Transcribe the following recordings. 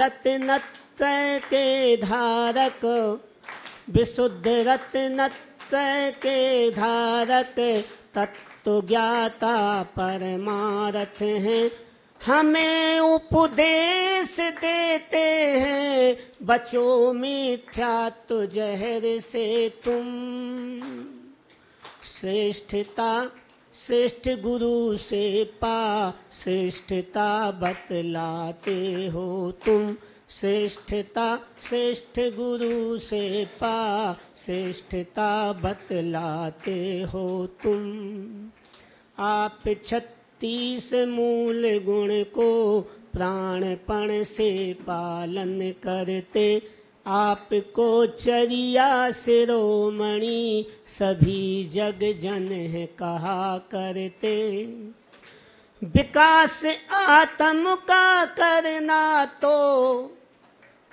रत्नत्रय के धारक, विशुद्ध रत्नत्रय के धारक, तत्व ज्ञाता परमार्थ हैं। हमें उपदेश देते हैं, बचो मिथ्यात्व जहर से तुम। श्रेष्ठता श्रेष्ठ गुरु से पा, श्रेष्ठता बतलाते हो तुम। श्रेष्ठता श्रेष्ठ गुरु से पा, श्रेष्ठता बतलाते हो तुम। आप 36 मूल गुण को प्राणपण से पालन करते, आपको चरिया शिरोमणि सभी जग जन है कहा करते। विकास आत्म का करना तो,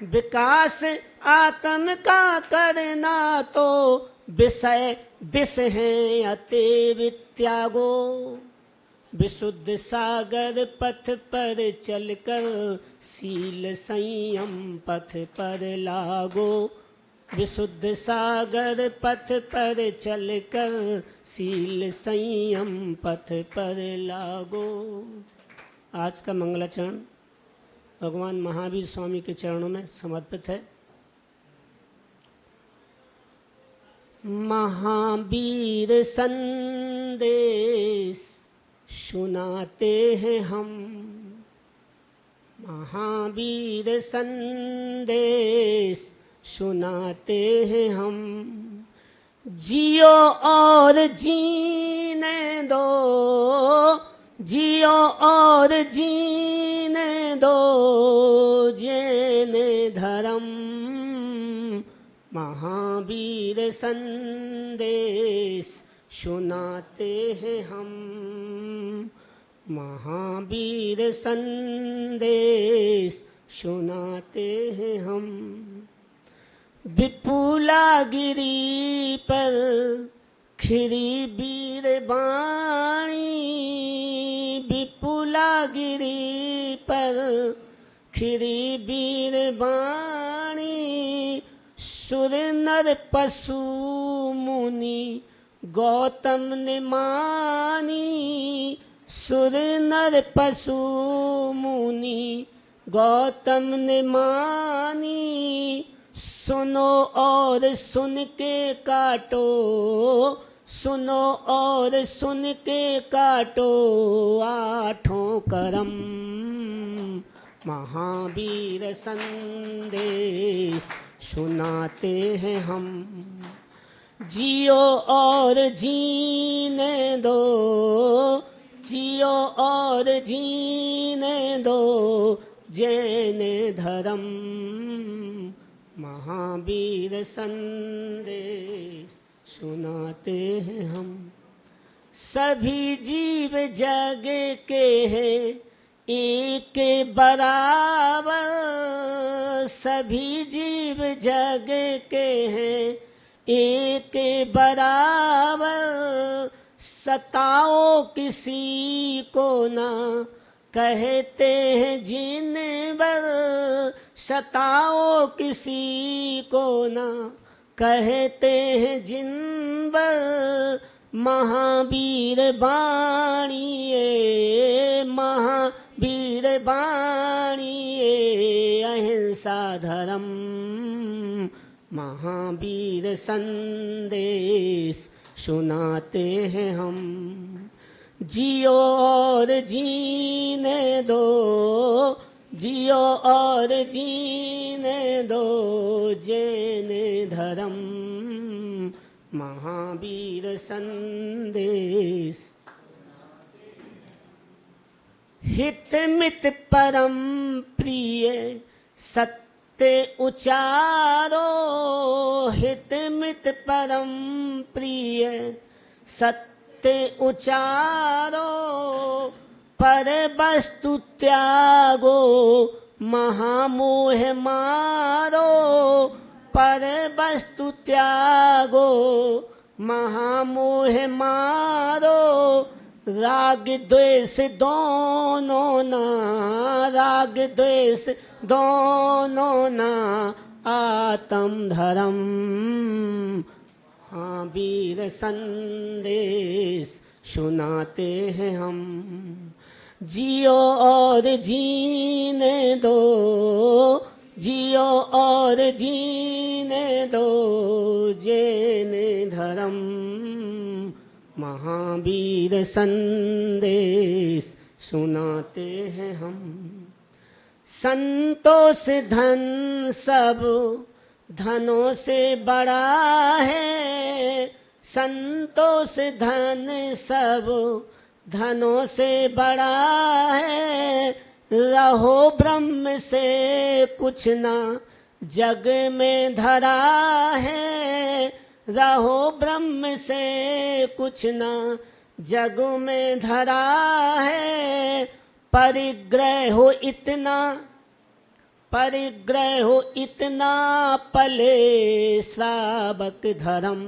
विकास आत्म का करना तो, विषय विष है अति त्यागो। विशुद्ध सागर पथ पर चलकर, शील संयम पथ पर लागो। विशुद्ध सागर पथ पर चलकर, शील संयम पथ पर लागो। आज का मंगलाचरण भगवान महावीर स्वामी के चरणों में समर्पित है। महावीर संदेश सुनाते हैं हम, महावीर संदेश सुनाते हैं हम। जियो और जीने दो, जियो और जीने दो, जेने धर्म। महावीर संदेश सुनाते हैं हम, महावीर संदेश सुनाते हैं हम। विपुलागिरी पर खिरी वीर वाणी, विपुलागिरी पर खिरी वीर वाणी। सुर नर पशु मुनि गौतम ने मानी, सुर नर पशु मुनि गौतम ने मानी। सुनो और सुन के काटो, सुनो और सुन के काटो आठों करम। महावीर संदेश सुनाते हैं हम। जियो और जीने दो, जियो और जीने दो, जैने धर्म। महावीर संदेश सुनाते हैं हम। सभी जीव जग के हैं एक बराबर, सभी जीव जग के हैं एक बराबर। सताओ किसी को ना कहते हैं जिनवर, सताओ किसी को ना कहते हैं जिनवर। महावीर वाणी महावीर वाणी अहिंसा धर्म। महावीर संदेश सुनाते हैं हम। जियो और जीने दो, जियो और जीने दो, जेने धर्म। महावीर संदेश। हित मित परम प्रिय सत्य उचारो, हित मित परम प्रिय सत्य उचारो। पर वस्तु त्यागो महामोह मारो, पर वस्तु त्यागो महामोह मारो। राग द्वेष दोनों ना, राग द्वेष दोनों ना, आत्म धर्म हाँ वीर संदेश सुनाते हैं हम। जियो और जीने दो, जियो और जीने दो, जेने धर्म महावीर संदेश सुनाते हैं हम। संतोष धन सब धनों से बड़ा है, संतोष धन सब धनों से बड़ा है, रहो ब्रह्म से कुछ ना जग में धरा है, रहो ब्रह्म से कुछ ना जग में धरा है। परिग्रह हो इतना, परिग्रह हो इतना, पले श्रावक धर्म,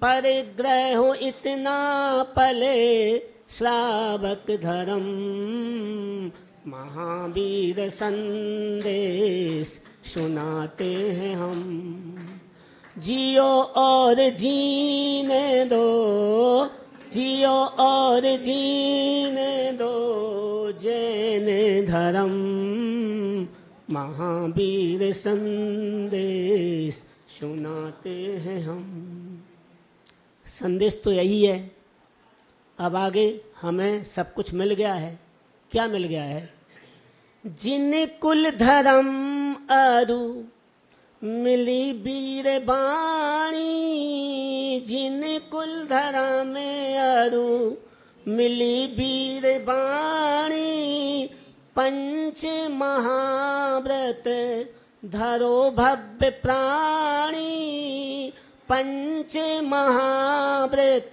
परिग्रह हो इतना, पले श्रावक धर्म महावीर संदेश सुनाते हैं हम। जियो और जीने दो, जियो और जीने दो, जेने धर्म महावीर संदेश सुनाते हैं हम। संदेश तो यही है। अब आगे हमें सब कुछ मिल गया है। क्या मिल गया है? जिन कुल धर्म अरु मिली वीर बाणी, जिन कुल धर्म अरु मिली वीर बाणी, पंच महाव्रत धरो भव्य प्राणी, पंच महाव्रत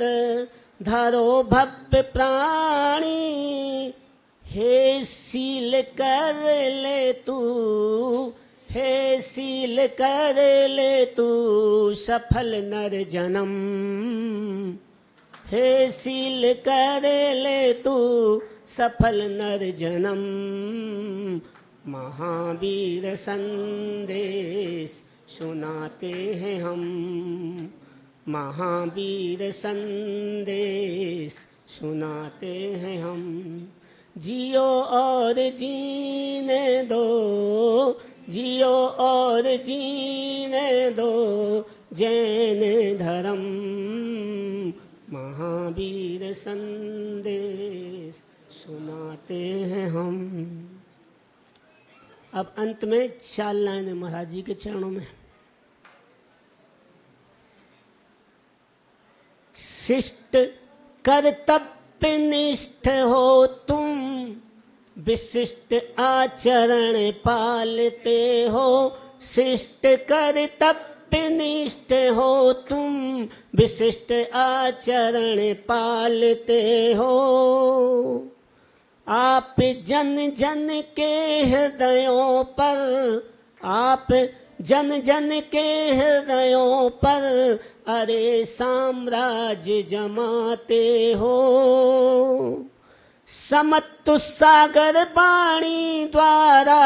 धरो भव्य प्राणी। हे शील कर ले तू, हे शील कर ले तू, सफल नर जन्म, हे शील कर ले तू, सफल नर जन्म महावीर संदेश सुनाते हैं हम, महावीर संदेश सुनाते हैं हम। जियो और जीने दो, जियो और जीने दो, जैन धर्म महावीर संदेश सुनाते हैं हम। अब अंत में 4 लाइन महाराज जी के चरणों में। शिष्ट कर्तव्य निष्ठ हो तुम, विशिष्ट आचरण पालते हो। शिष्ट कर्तव्य निष्ठ हो तुम, विशिष्ट आचरण पालते हो। आप जन जन के हृदयों पर, आप जन जन के हृदयों पर अरे साम्राज्य जमाते हो। समत्व सागर वाणी द्वारा,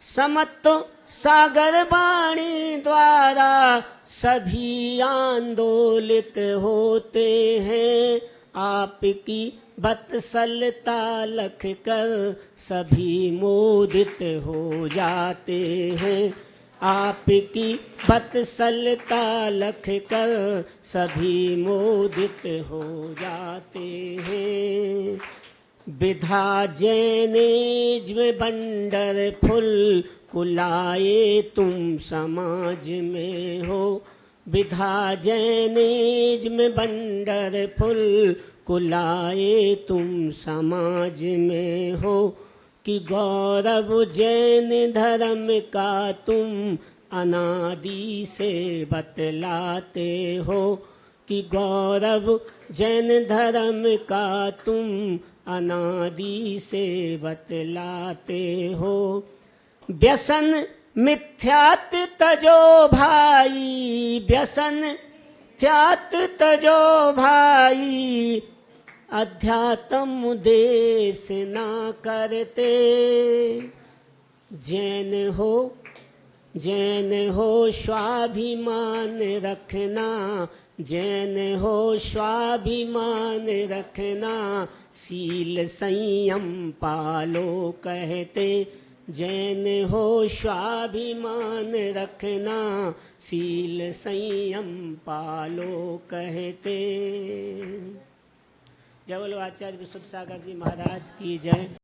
समत्व सागर वाणी द्वारा सभी आंदोलित होते हैं। आपकी बत्सलता लख कर सभी मोदित हो जाते हैं। आपकी बत्सलता लख कर सभी मोदित हो जाते हैं। विधा जैनेज में बंडर फुल कुलाए तुम समाज में हो। विधा जैनेज में बंडर फुल कुलाए तुम समाज में हो। कि गौरव जैन धर्म का तुम अनादि से बतलाते हो। कि गौरव जैन धर्म का तुम अनादि से बतलाते हो। व्यसन मिथ्यात तजो भाई, व्यसन मिथ्यात तजो भाई, अध्यात्म देश ना करते। जैन हो स्वाभिमान रखना, जैन हो स्वाभिमान रखना, शील संयम पालो कहते। जैन हो स्वाभिमान रखना, शील संयम पालो कहते। जय बोलो आचार्य विशुद्ध सागर जी महाराज की जय।